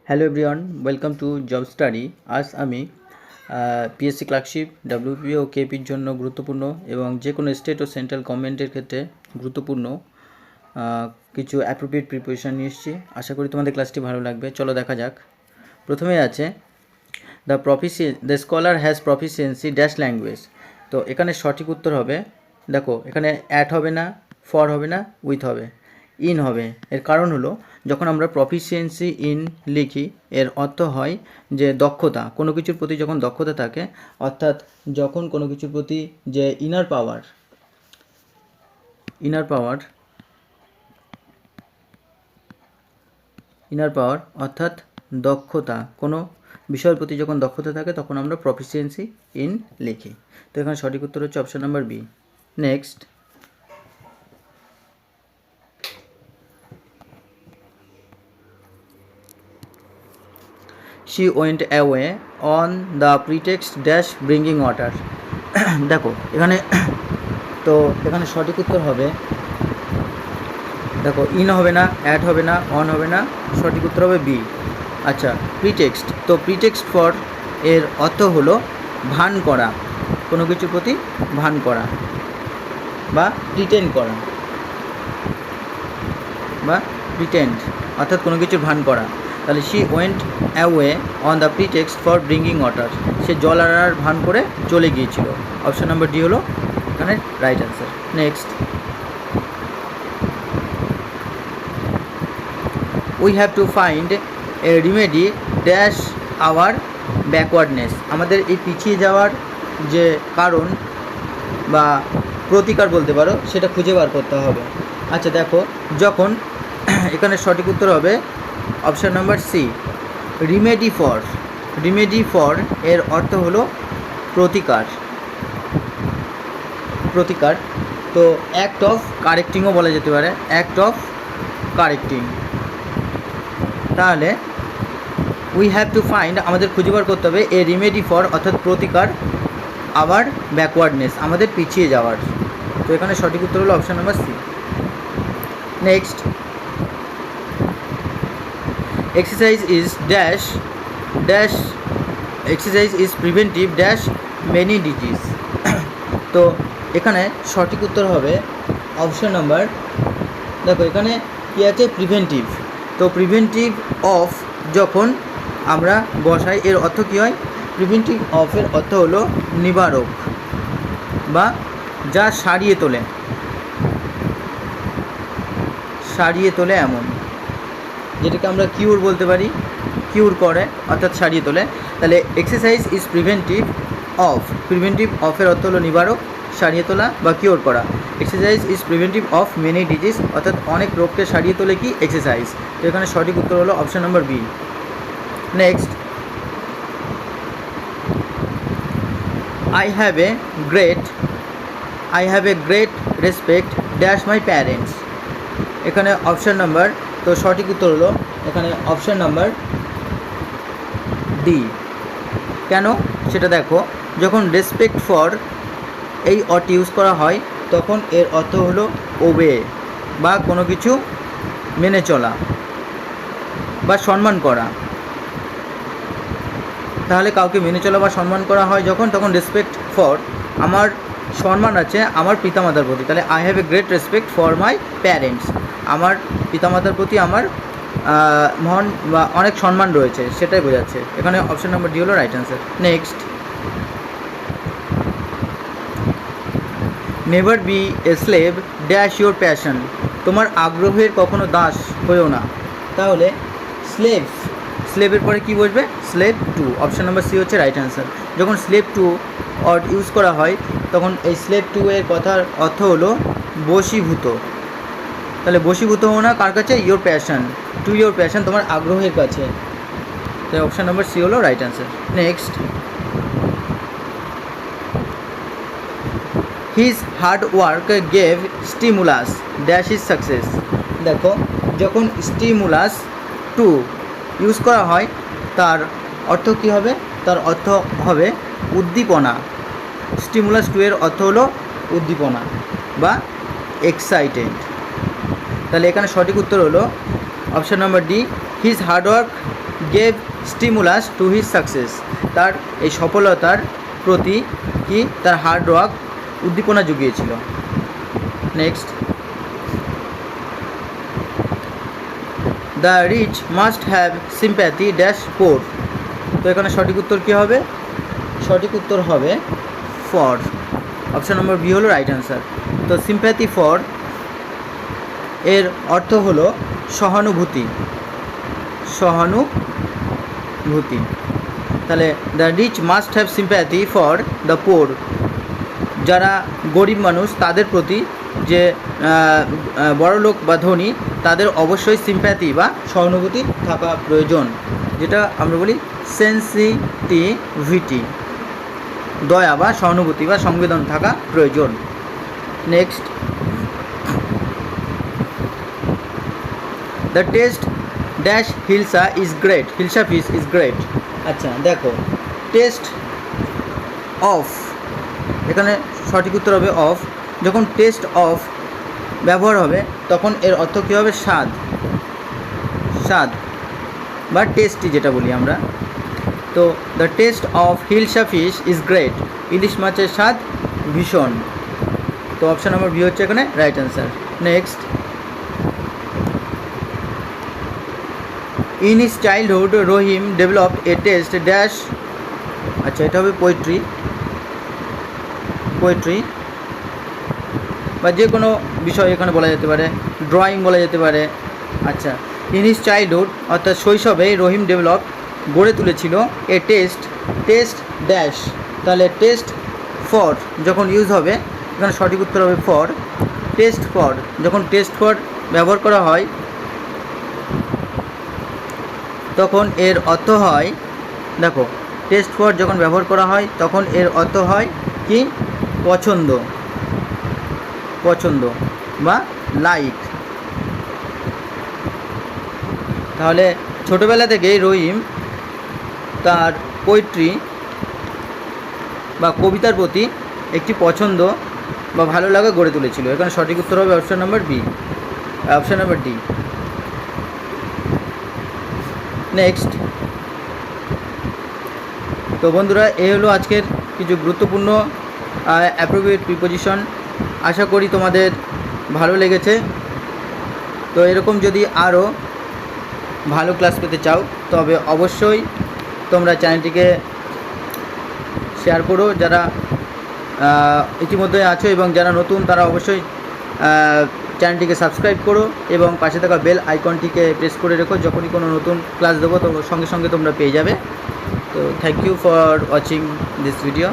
Hello everyone, welcome to job study. আজ আমি PSC clerkship, ডাব্লিউপিও ও কেপির জন্য গুরুত্বপূর্ণ এবং যে কোনো স্টেট ও সেন্ট্রাল গভর্নমেন্টের ক্ষেত্রে গুরুত্বপূর্ণ কিছু অ্যাপ্রোপ্রিয়েট প্রিপারেশান নিয়ে এসেছি। আশা করি তোমাদের ক্লাসটি ভালো লাগবে। চলো দেখা যাক। প্রথমে আছে the scholar has proficiency dash language. তো এখানে সঠিক উত্তর হবে, দেখো এখানে অ্যাট হবে না, ফর হবে না, উইথ হবে, ইন হবে। এর কারণ হলো যখন আমরা প্রফিসিয়েন্সি ইন লিখি এর অর্থ হয় যে দক্ষতা, কোনো কিছুর প্রতি যখন দক্ষতা থাকে, অর্থাৎ যখন কোনো কিছুর প্রতি যে ইনার পাওয়ার অর্থাৎ দক্ষতা, কোনো বিষয়ের প্রতি যখন দক্ষতা থাকে তখন আমরা প্রফিসিয়েন্সি ইন লিখি। তো এখানে সঠিক উত্তর হচ্ছে option number B. Next, she went away on the pretext dash bringing water. দেখো এখানে এখানে সঠিক উত্তর হবে, দেখো ইন হবে না, অ্যাড হবে না, অন হবে না, সঠিক উত্তর হবে বি। আচ্ছা, প্রিটেক্সট। তো প্রিটেক্সট ফর এর অর্থ হলো ভান করা, কোনো কিছুর প্রতি ভান করা বা প্রিটেন্ড করা বা প্রিটেন্ড, অর্থাৎ কোনো কিছুর ভান করা। তাহলে she went away on the pretext for bringing water, সে জল আনার ভান করে চলে গিয়েছিল। অপশন নাম্বার ডি হলো এখানে right answer. Next, we have to find a remedy dash our backwardness. আমাদের এই পিছিয়ে যাওয়ার যে কারণ বা প্রতিকার বলতে পারো, সেটা খুঁজে বার করতে হবে। আচ্ছা দেখো, যখন এখানে সঠিক উত্তর হবে option number C, remedy for এর অর্থ হলো প্রতিকার। তো অ্যাক্ট অফ কারেক্টিংও বলা যেতে পারে, অ্যাক্ট অফ কারেক্টিং। তাহলে উই হ্যাভ টু ফাইন্ড, আমাদের খুঁজে বার করতে হবে এ রিমেডি ফর অর্থাৎ প্রতিকার, আবার ব্যাকওয়ার্ডনেস আমাদের পিছিয়ে যাওয়ার। তো এখানে সঠিক উত্তর হলো option number C. Next, exercise is preventive dash many disease. তো এখানে সঠিক উত্তর হবে অপশন নাম্বার, দেখো এখানে কি আছে, প্রিভেন্টিভ। তো প্রিভেন্টিভ অফ যখন আমরা বসাই এর অর্থ কী হয়, প্রিভেন্টিভ অফের অর্থ হলো নিবারক বা যা সারিয়ে তোলে এমন, যেটাকে আমরা কিউর বলতে পারি, কিউর করে অর্থাৎ সারিয়ে তোলে। তাহলে এক্সারসাইজ ইজ প্রিভেন্টিভ অফের অর্থ হলো নিবারক, সারিয়ে তোলা বা কিওর করা। Exercise is preventive of many disease, অর্থাৎ অনেক রোগকে সারিয়ে তোলে কি, এক্সারসাইজ। তো এখানে সঠিক উত্তর হলো option number B. Next, I have a great respect dash my parents. এখানে অপশন নাম্বার, তো সঠিক উত্তর হলো এখানে অপশান নাম্বার ডি। কেন সেটা দেখো, যখন রেসপেক্ট ফর এই অর্থ ইউজ করা হয় তখন এর অর্থ হলো ওবে বা কোনো কিছু মেনে চলা বা সম্মান করা। তাহলে কাউকে মেনে চলা বা সম্মান করা হয় যখন, তখন রেসপেক্ট ফর, আমার সম্মান আছে আমার পিতামাতার প্রতি। তাহলে I have a great respect for my parents, আমার পিতামাতার প্রতি আমার মহান বা অনেক সম্মান রয়েছে, সেটাই বোঝাচ্ছে। এখানে অপশন নাম্বার ডি হলো right answer. Next, never B A slave dash your passion. তোমার আগ্রহের কখনো দাস হয়েও না। তাহলে স্লেভের পরে কি বসবে, slave to. Option number C হচ্ছে রাইট অ্যান্সার। যখন স্লেভ টু অর্ড ইউজ করা হয় তখন এই স্লেভ টু এর কথার অর্থ হলো বশীভূত। তাহলে বশীভূত হও না কার কাছে, your passion, to your passion, তোমার আগ্রহের কাছে। তাই অপশান নাম্বার সি হলো right answer. Next, his hard work gave stimulus dash is success. দেখো যখন স্টিমুলাস টু ইউজ করা হয় তার অর্থ কী হবে, তার অর্থ হবে উদ্দীপনা। স্টিমুলাস টু এর অর্থ হলো উদ্দীপনা বা এক্সাইটেড। তাহলে এখানে সঠিক উত্তর হলো option number D, his hard work gave stimulus to his success, তার এই সফলতার প্রতি কি তার হার্ড ওয়ার্ক উদ্দীপনা জুগিয়েছিল। Next, the rich must have sympathy dash poor. তো এখানে সঠিক উত্তর কী হবে? সঠিক উত্তর হবে ফর। অপশান নম্বর বি হলো রাইট অ্যান্সার। তো সিম্প্যাথি ফর এর অর্থ হলো সহানুভূতি, সহানুভূতি। তাহলে the rich must have sympathy for the poor, যারা গরিব মানুষ তাদের প্রতি, যে বড়লোক বা ধনী তাদের অবশ্যই সিম্প্যাথি বা সহানুভূতি থাকা প্রয়োজন, যেটা আমরা বলি সেন্সিটিভিটি, দয়া বা সহানুভূতি বা সংবেদন থাকা প্রয়োজন। Next, the test dash hilsa is great, hilsa fish is great. আচ্ছা দেখো, টেস্ট অফ, এখানে সঠিক উত্তর হবে অফ। যখন টেস্ট অফ ব্যবহার হবে তখন এর অর্থ কী হবে? স্বাদ, স্বাদ বা টেস্টি যেটা বলি আমরা। তো the taste of hilsa fish is great, ইলিশ মাছের স্বাদ ভীষণ। তো অপশান নম্বর বি হচ্ছে এখানে right answer. Next, in his childhood Rahim developed a taste dash. আচ্ছা এটা হবে পোয়েট্রি, পোয়েট্রি বা যে কোনো বিষয় এখানে বলা যেতে পারে, ড্রয়িং বলা যেতে পারে। আচ্ছা, ইন হিজ চাইল্ডহুড অর্থাৎ শৈশবে রহিম ডেভেলপ গড়ে তুলেছিল এ টেস্ট, টেস্ট ড্যাশ। তাহলে টেস্ট ফর যখন ইউজ হবে এখানে সঠিক উত্তর হবে ফর। টেস্ট ফর, যখন টেস্ট ফর ব্যবহার করা হয় তখন এর অর্থ হয়, দেখো টেস্ট ফর যখন ব্যবহার করা হয় তখন এর অর্থ হয় কি? পছন্দ, পছন্দ বা লাইক। তাহলে ছোটোবেলা থেকেই রহিম তার পোয়েট্রি বা কবিতার প্রতি একটি পছন্দ বা ভালো লাগা গড়ে তুলেছিল। এখানে সঠিক উত্তর হবে option number B, option number D. Next, তো বন্ধুরা এই হলো আজকের কিছু গুরুত্বপূর্ণ অ্যাপ্রোপ্রিয়েট প্রিপোজিশন। আশা করি তোমাদের ভালো লেগেছে। তো এরকম যদি আরও ভালো ক্লাস পেতে চাও তবে অবশ্যই তোমরা চ্যানেলটিকে শেয়ার করো, যারা ইতিমধ্যে আছো, এবং যারা নতুন তারা অবশ্যই চ্যানেলটিকে সাবস্ক্রাইব করো এবং পাশে থাকা বেল আইকনটিকে প্রেস করে রেখো। যখনই কোনো নতুন ক্লাস দেবো তো সঙ্গে সঙ্গে তোমরা পেয়ে যাবে। তো thank you for watching this video.